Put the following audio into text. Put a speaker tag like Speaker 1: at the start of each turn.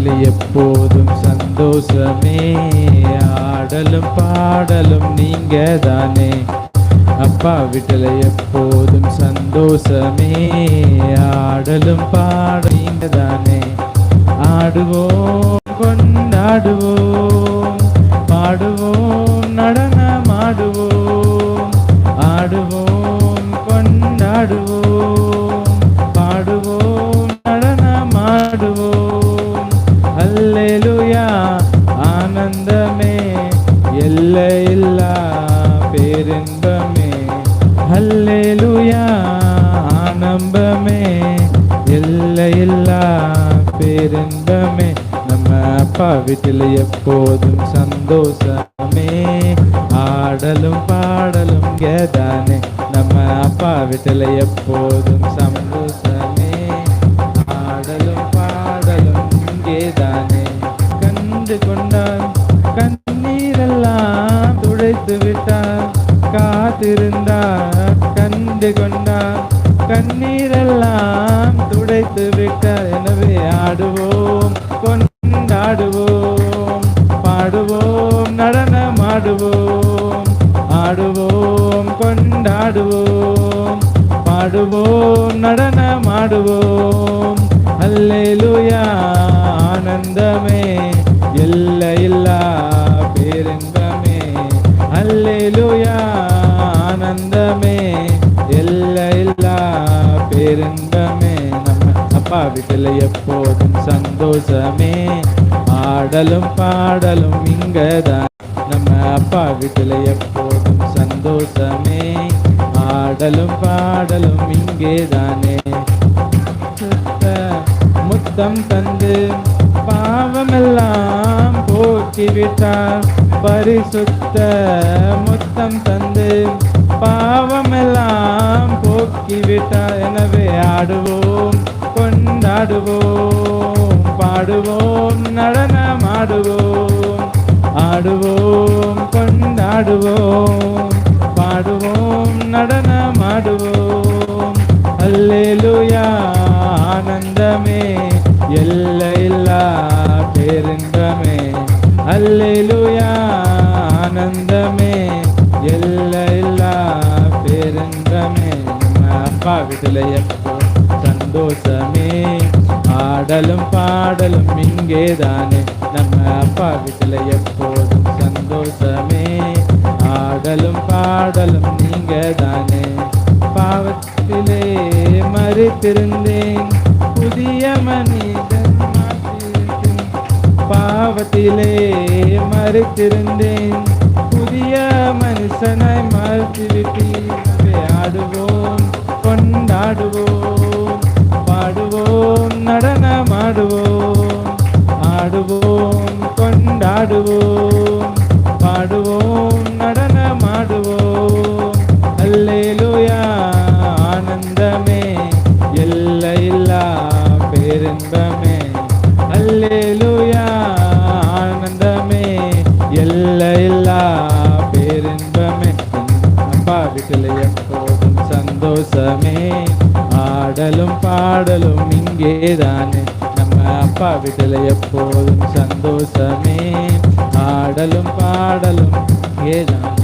Speaker 1: வீட்டில் எப்போதும் சந்தோஷமே, ஆடலும் பாடலும் நீங்க தானே. அப்பா வீட்டில் எப்போதும் சந்தோஷமே, ஆடலும் பாடலும் நீங்க தானே. ஆடுவோம் கொண்டாடுவோம், பாடுவோம் நடனமாடுவோம், ஆடுவோம் கொண்டாடுவோம், பாடுவோம் நடனமாடுவோம். அல்லேலூயா ஆனந்தமே, எல்லையில்லா பேரின்பமே. அல்லேலூயா ஆனந்தமே, எல்லையில்லா பேரின்பமே. நம்ம அப்பா வீட்டில் எப்போதும் சந்தோஷமே, ஆடலும் பாடலும் கேதானே. நம்ம அப்பா வீட்டில் எப்போதும் சந்தோஷமே, ஆடலும் பாடலும் கேதானே. கண்டு கொண்டார் கண்ணீரெல்லாம் துடைத்து விட்டார், காத்திருந்தார் கண்டு கொண்டார் கண்ணீரெல்லாம் துடைத்து விட்டார். எனவே ஆடுவோம் கொண்டாடுவோம், பாடுவோம் நடனமாடுவோம், ஆடுவோம் கொண்டாடுவோம், பாடுவோம் நடனமாடுவோம். அல்லேலூயா ஆனந்தமே, எல்லையில்லா பேரின்பமே. அல்லேலூயா ஆனந்தமே, எல்லையில்லா பேரின்பமே. நம்ம அப்பா வீட்டில் எப்போதும் சந்தோஷமே, ஆடலும் பாடலும் இங்கதான். நம்ம அப்பா வீட்டில் எப்போதும் சந்தோஷமே, ஆடலும் பாடலும் இங்கேதானே. முத்தம் தந்து பாவமெல்லாம் போக்கிவிட்டார், பரிசுத்த முத்தம் தந்து பாவமெல்லாம் போக்கிவிட்டார். எனவே ஆடுவோம் கொண்டாடுவோம், பாடுவோம் நடனமாடுவோம், ஆடுவோம் கொண்டாடுவோம், பாடுவோம் நடனமாடுவோம். அல்லேலூயா ஆனந்தமே, எல்லையில்லா பேரின்பமே. அல்லேலூயா ஆனந்தமே, எல்லையில்லா பேரின்பமே. நம்ம அப்பா வீட்டில் எப்போ சந்தோஷமே, ஆடலும் பாடலும் இங்கேதானே. நம்ம அப்பா வீட்டில் எப்போதும் சந்தோஷமே, ஆடலும் பாடலும் நீங்க தானே. பாவத்திலே மறித்திருந்தேன், புதிய மனிதன் மாற்றிருந்தேன். பாவத்திலே மறித்திருந்தேன், புதிய மனுஷனாய் மாற்றிவிட்டேன். ஆடுவோம் கொண்டாடுவோம், பாடுவோம் நடனமாடுவோம், ஆடுவோம் கொண்டாடுவோம், பாடுவோம் நடனமாடுவோம். அல்லேலூயா ஆனந்தமே, எல்லையில்லா பேரின்பமே. அல்லேலூயா ஆனந்தமே, எல்லையில்லா பேரின்பமே. அப்பா வீட்டில் எப்போதும் சந்தோஷமே, ஆடலும் பாடலும் இங்கேதானே. நம்ம அப்பா வீட்டில் எப்போதும் சந்தோஷமே, ஆடலும் பாடலும் இங்கேதானே.